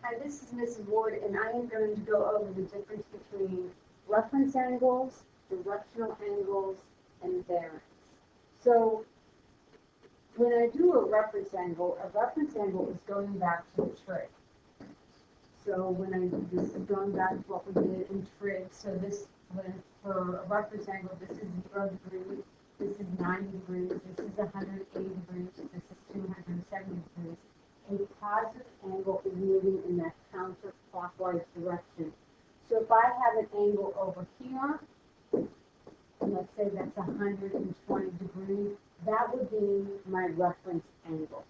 Hi, this is Mrs. Ward, and I am going to go over the difference between reference angles, directional angles, and variance. So, when I do a reference angle is going back to the trig. So this is going back to what we did in trig. So for a reference angle, this is 0 degrees, this is 90 degrees, this is 180 degrees, this is 270 degrees. A positive angle is moving in that counterclockwise direction. So if I have an angle over here, and let's say that's 120 degrees, that would be my reference angle.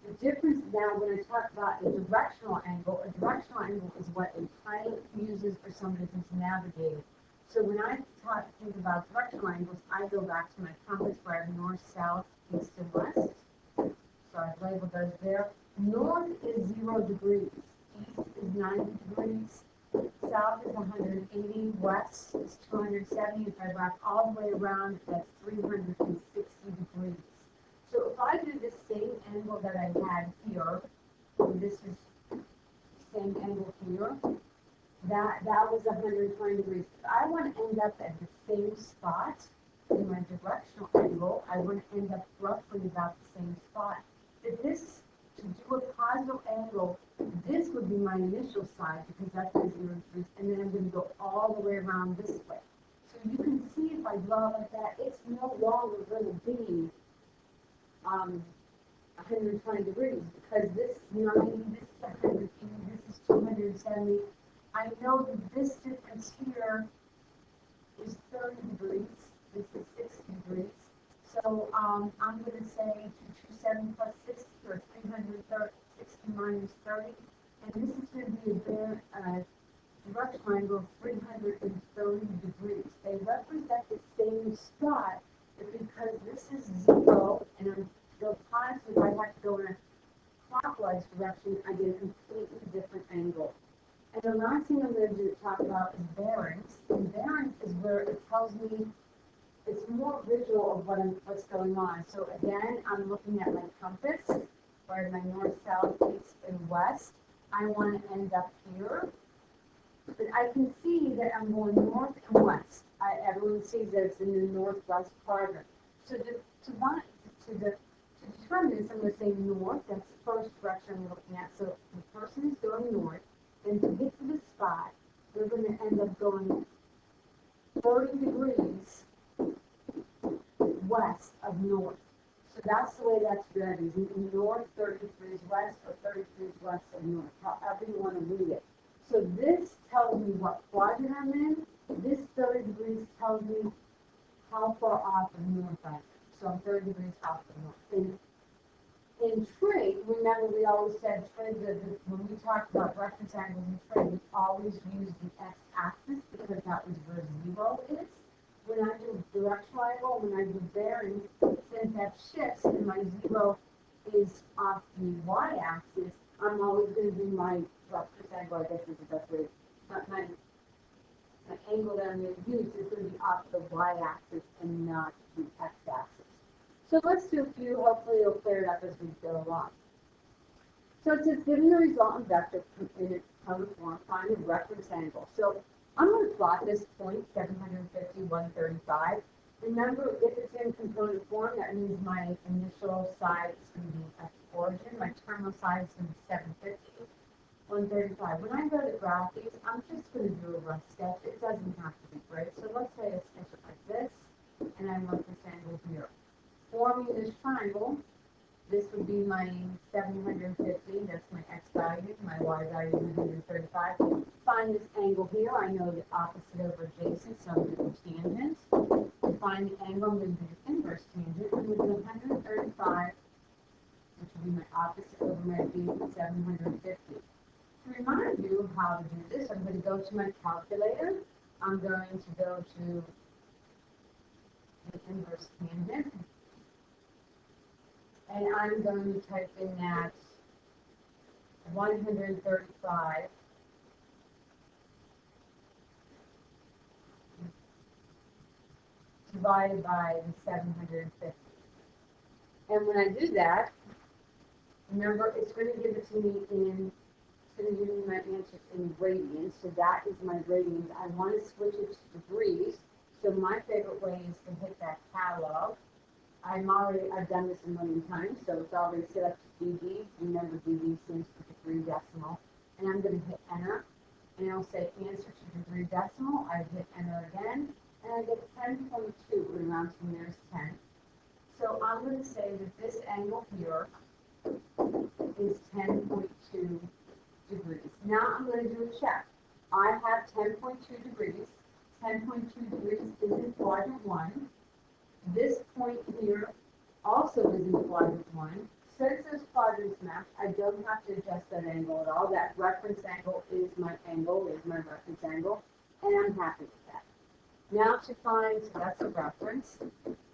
The difference now when I talk about a directional angle is what a pilot uses or somebody who's navigating. So when I think about directional angles, I go back to my compass where I have north, south, east, and west. So I've labeled those there. North is 0 degrees, east is 90 degrees, south is 180, west is 270. If I wrap all the way around, that's 360 degrees. So if I do the same angle that I had here, and this is the same angle here, that was 120 degrees. If I want to end up at the same spot in my directional angle, I want to end up roughly about the same spot. If this, to do a positive angle, this would be my initial side because that's my 0 degrees, and then I'm going to go all the way around this way. So you can see if I draw like that, it's no longer going to be 120 degrees because this is 90, this is 180, this is 270. I know that this difference here is 30 degrees, this is 60 degrees. So I'm going to say 270 plus 60 or 360 minus 30. And this is going to be a directional angle of 330 degrees. They represent the same spot, but because this is 0 and I'm go positive, I have to go in a clockwise direction, I get a completely different angle. And the last thing I'm going to talk about is bearings. And bearings is where it tells me it's more visual of what's going on. So again, I'm looking at my compass, where my north, south, east, and west. I want to end up here. But I can see that I'm going north and west. Everyone sees that it's in the northwest quadrant. So to determine this, I'm going to say north. That's the first direction I'm looking at. So the person is going north. Then to get to the spot, they're going to end up going 30 degrees west of north. So that's the way that's read, is north 30 degrees west or 30 degrees west of north, however you want to read it. So this tells me what quadrant I'm in. This 30 degrees tells me how far off of north I am. So I'm 30 degrees off of north. In trig, remember we always said trig, when we talked about reference angles in trig, we always use the x-axis because that was where 0 is. When I do directional angle, when I do bearings, since that shifts and my 0 is off the y-axis, I'm always going to do my reference angle, I guess is the best way. My angle that I'm going to use is going to be off the y-axis and not the x-axis. So let's do a few, hopefully it'll clear it up as we go along. So it says, given the resultant vector in its component form, find a reference angle. So I'm going to plot this point, 750, 135. Remember, if it's in component form, that means my initial side is going to be at the origin. My terminal side is going to be 750, 135. When I go to graph these, I'm just going to do a rough sketch. It doesn't have to be great. So let's say I sketch it like this, and I want this angle here. Forming this triangle, this would be my 750, that's my x value, my y value is 135. Find this angle here, I know the opposite over adjacent, so I'm going to do tangent. To find the angle, I'm going to do the inverse tangent. I'm going to do 135, which would be my opposite over my adjacent 750. To remind you of how to do this, I'm going to go to my calculator. I'm going to go to the inverse tangent. And I'm going to type in that 135 divided by the 750. And when I do that, remember it's going to give it to me in going to give me my answer in radians, so that is my radians. I want to switch it to degrees, so my favorite way is to hit that catalog. I've done this a million times, so it's already set up to DD. Remember, DD stands for degree decimal. And I'm going to hit enter, and it'll say answer to degree decimal. I hit enter again, and I get 10.2, and around to the nearest 10. So I'm going to say that this angle here is 10.2 degrees. Now I'm going to do a check. I have 10.2 degrees. 10.2 degrees is in quadrant 1. This point here also is in quadrant 1. Since there's quadrants mapped, I don't have to adjust that angle at all. That reference angle is my reference angle, and I'm happy with that. Now to find, so that's a reference.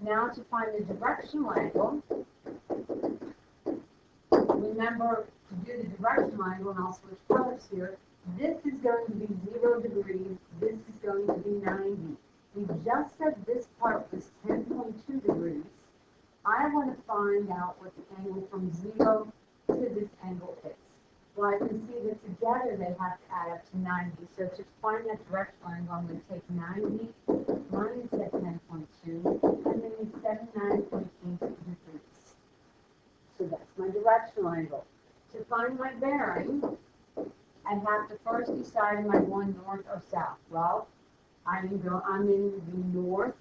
Now to find the directional angle, remember to do the directional angle, and I'll switch colors here. This is going to be 0 degrees. This is going to be 90. We just said this part was 10.2 degrees. I want to find out what the angle from 0 to this angle is. Well, I can see that together they have to add up to 90. So to find that directional angle, I'm going to take 90 minus that 10.2, and then 79.8 degrees. So that's my directional angle. To find my bearing, I have to first decide am I going north or south. Well, I'm in the northeast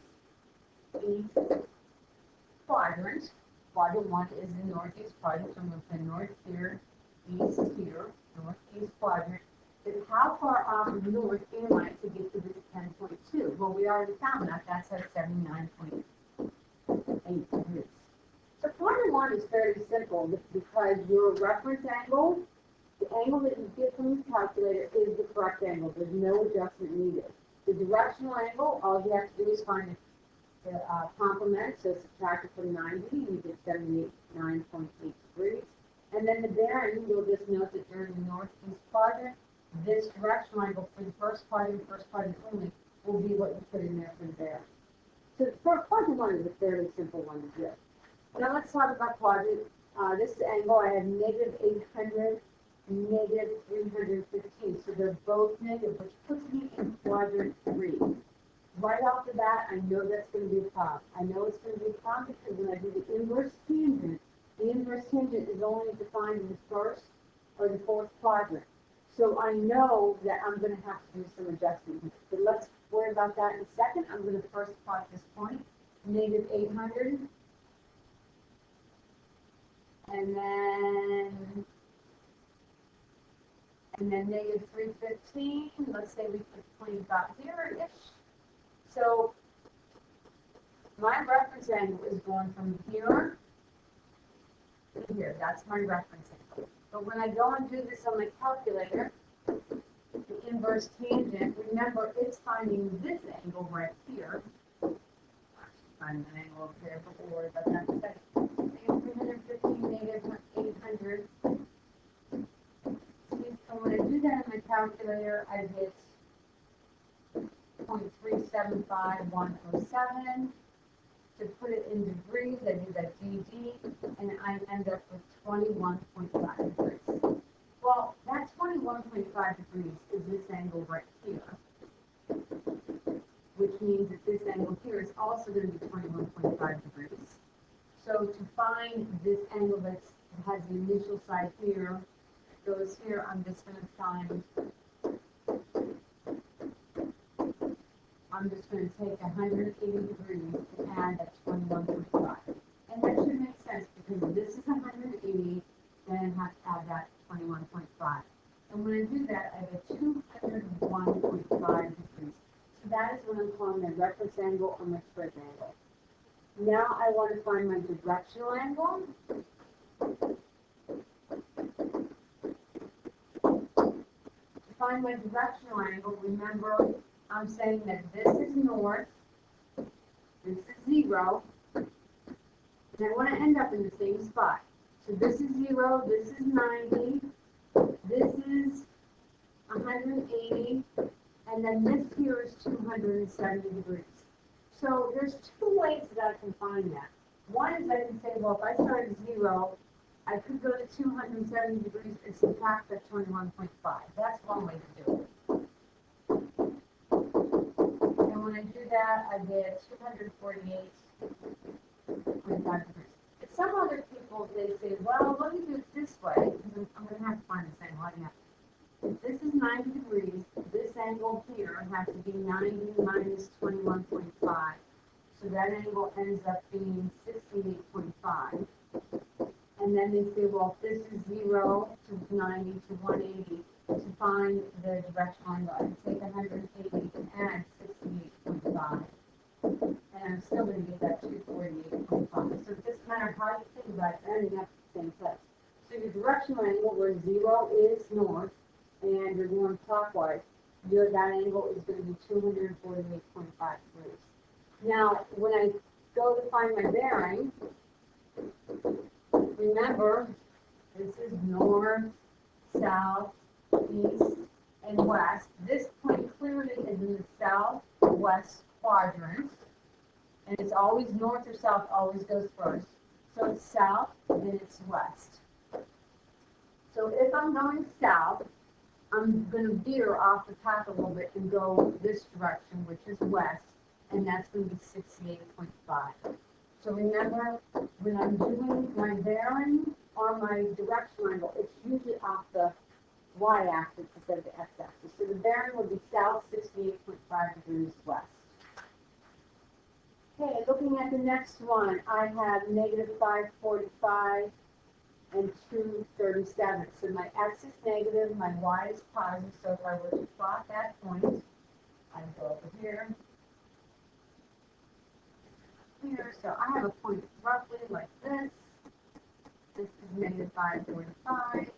quadrant. Quadrant 1 is the northeast quadrant, so I'm going to put north here, east here, northeast quadrant. But how far off of north am I to get to this 10.2? Well, we already found that. That's at 79.8 degrees. So quadrant 1 is fairly simple because your reference angle, the angle that you get from your calculator, is the correct angle. There's no adjustment needed. The directional angle, all you have to do is find the complement, so subtract it from 90, you get 79.8 degrees. And then the bearing, you'll just note that during the northeast quadrant, this directional angle for the first quadrant only, will be what you put in there for the bearing. So for quadrant 1 is a fairly simple one to do. Now let's talk about quadrant. This angle, I have negative 800, negative 315. So they're both negative, which puts me in quadrant 3. Right off the bat, I know that's going to be a problem. I know it's going to be a problem because when I do the inverse tangent is only defined in the first or the fourth quadrant. So I know that I'm going to have to do some adjustment here. But let's worry about that in a second. I'm going to first plot this point, negative 800. And then negative 315. Let's say we put the point about here-ish. So my reference angle is going from here to here. That's my reference angle. But when I go and do this on my calculator, the inverse tangent, remember it's finding this angle right here. Actually, find an angle over here, but we'll worry about that in a second. Negative 315, negative 800. So when I do that on my calculator, I get 0.375107. To put it in degrees, I do that DD, and I end up with 21.5 degrees. Well, that 21.5 degrees is this angle right here, which means that this angle here is also going to be 21.5 degrees. So to find this angle that has the initial side here, goes here, I'm just going to find. I'm just going to take 180 degrees and add that 21.5. And that should make sense because this is 180, then I have to add that 21.5. And when I do that, I get 201.5 degrees. So that is what I'm calling my reference angle or my trig angle. Now I want to find my directional angle. To find my directional angle, remember, I'm saying that this is north, this is 0, and I want to end up in the same spot. So this is 0, this is 90, this is 180, and then this here is 270 degrees. So there's two ways that I can find that. One is I can say, well, if I start at 0, I could go to 270 degrees and subtract the 21.5. That's one way to do it. And when I do that, I get 248.5 degrees. Some other people, they say, well, let me do it this way, because I'm going to have to find the same line. If this is 90 degrees, this angle here has to be 90 minus 21.5. So that angle ends up being 68.5. And then they say, well, if this is 0 to 90 to 180, to find the directional angle, I take 180 and add 68.5. And I'm still going to get that 248.5. So it doesn't matter how you think about it, ending up at the same place. So your directional angle, where 0 is north, and you're going clockwise, that angle is going to be 248.5 degrees. Now, when I go to find my bearing, remember, this is north, south, east, and west. This point clearly is in the southwest quadrant, and it's always north or south, always goes first. So it's south, then it's west. So if I'm going south, I'm going to veer off the path a little bit and go this direction, which is west, and that's going to be 68.5. So remember, when I'm doing my bearing or my directional angle, it's usually off the y-axis instead of the x-axis. So the bearing will be south 68.5 degrees west. Okay, looking at the next one, I have negative 545 and 237. So my x is negative, my y is positive. So if I were to plot that point, I'd go over here. Here, so I have a point roughly like this. This is negative 545.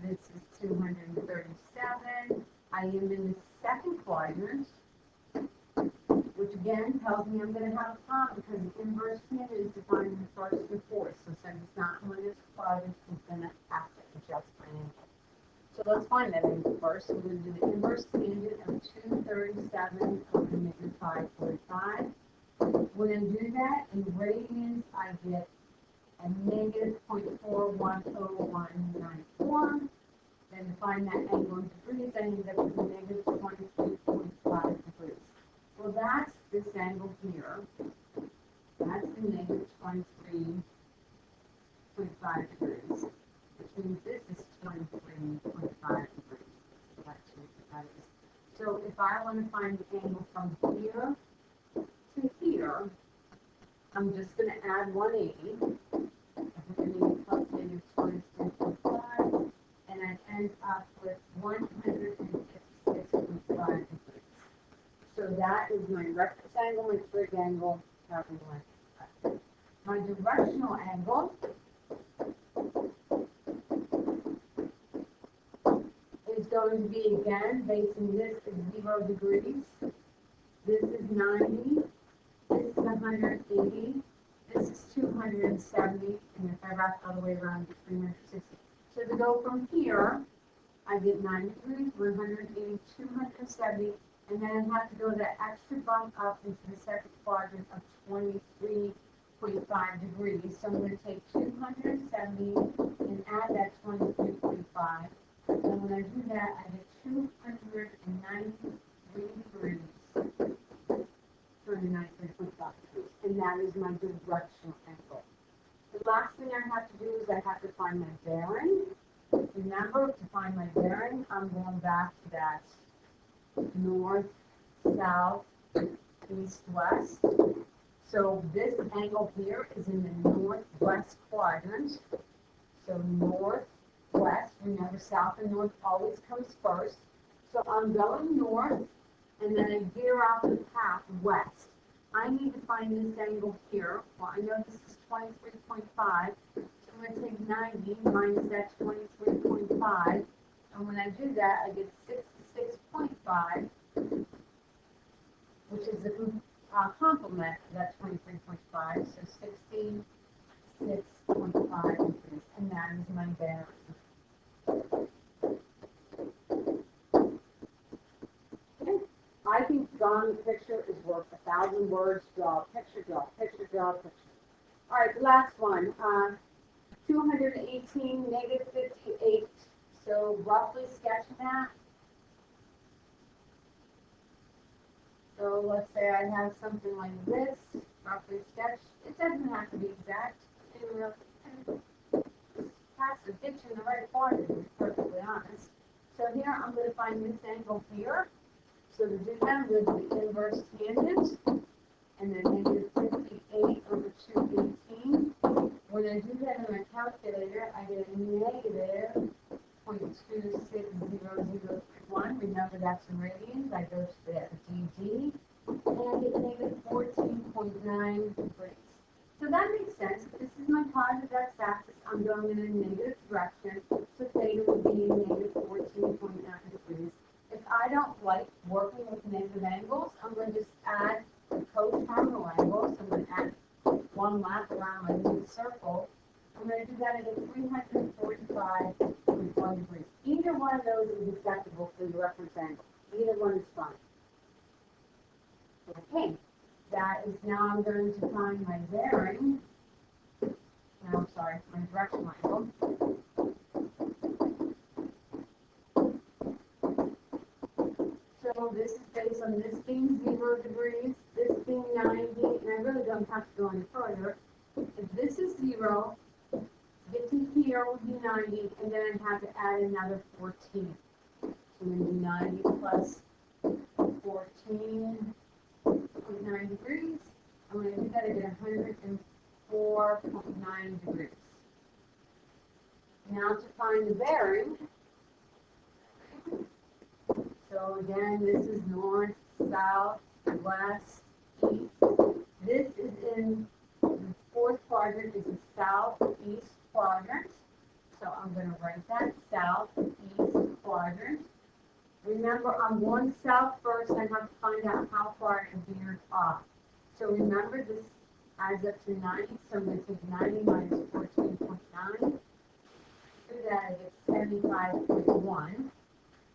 This is 237. I am in the second quadrant, which again tells me I'm going to have a problem because the inverse tangent is defined in the first and fourth. So since it's not one of those quadrants, it's going to have to adjust my angle. So let's find that angle first. So we're going to do the inverse tangent of 237 over negative 545. When I do that, in radians, I get a negative 0.410194. Then to find that angle in degrees, I end up with a negative 23.5 degrees. Well, that's this angle here. That's the negative 23.5 degrees, which means this is 23.5 degrees. So that's what that is. So if I want to find the angle from here to here, I'm just going to add 180. I'm going to plus negative 23.5, and I end up with 156.5 degrees. So that is my reference angle, my trig angle, however you want to do that. My directional angle is going to be, again, basing this at 0 degrees. This is 90. This is 180. This is 270. And if I wrap all the way around, it's 360. So to go from here, I get 90 degrees, 180, 270. And then I have to go that extra bump up into the second quadrant of 23.5 degrees. So I'm going to take 270 and add that 23.5. And when I do that, I get 293 degrees. 293.5 degrees. And that is my directional angle. The last thing I have to do is I have to find my bearing. Remember, to find my bearing, I'm going back to that north, south, east, west. So this angle here is in the northwest quadrant. So northwest, remember south and north always comes first. So I'm going north, and then I veer off the path west. I need to find this angle here. Well, I know this is 23.5. So I'm going to take 90 minus that 23.5. And when I do that, I get 66.5, which is the complement of that 23.5. So 66.5 degrees. And that is my bearing. I think drawing a picture is worth 1,000 words. Draw a picture, draw a picture, draw a picture. All right, the last one. 218, negative 58 So roughly sketch that. So let's say I have something like this, roughly sketch. It doesn't have to be exact. It really has to fit in the right quadrant, to be perfectly honest. So here I'm going to find this angle here. So to do that, I'm going to do the inverse tangent, and then negative 58 over 218. When I do that in my calculator, I get a negative 0.26031. Remember, that's in radians. I go to the DD, and I get negative 14.9 degrees. So that makes sense. This is my positive x-axis. I'm going in a negative direction, so theta would be negative 14.9 degrees. If I don't like working with negative angles, I'm going to just add the coterminal angle. So I'm going to add one lap around my new circle. I'm going to do that at a 345.1 degrees. Either one of those is acceptable for the reference angle. Either one is fine. Okay, that is now I'm going to find my bearing. No, I'm sorry, my directional angle. So this is based on this being 0 degrees, this being 90, and I really don't have to go any further. If this is 0, to get to here would be 90, and then I'd have to add another 14. So I'm going to do 90 plus 14.9 degrees. I'm going to do that at 104.9 degrees. Now to find the bearing. So again, this is north, south, west, east. This is in the fourth quadrant, is the southeast quadrant. So I'm going to write that southeast quadrant. Remember, I'm going south first. I have to find out how far it veers off. So remember, this adds up to 90. So I'm going to take 90 minus 14.9. Do that, I get 75.1.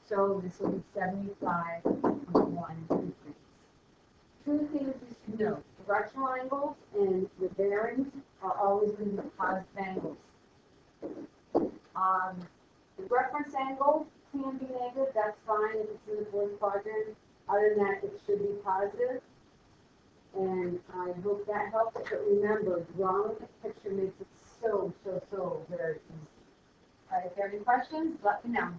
So this will be 75.1 degrees. Two things you should know. Directional angles and the bearings are always going to be positive angles. The reference angle can be negative. That's fine if it's in the fourth quadrant. Other than that, it should be positive. And I hope that helps. But remember, drawing a picture makes it so very easy. All right, if you have any questions, let me know.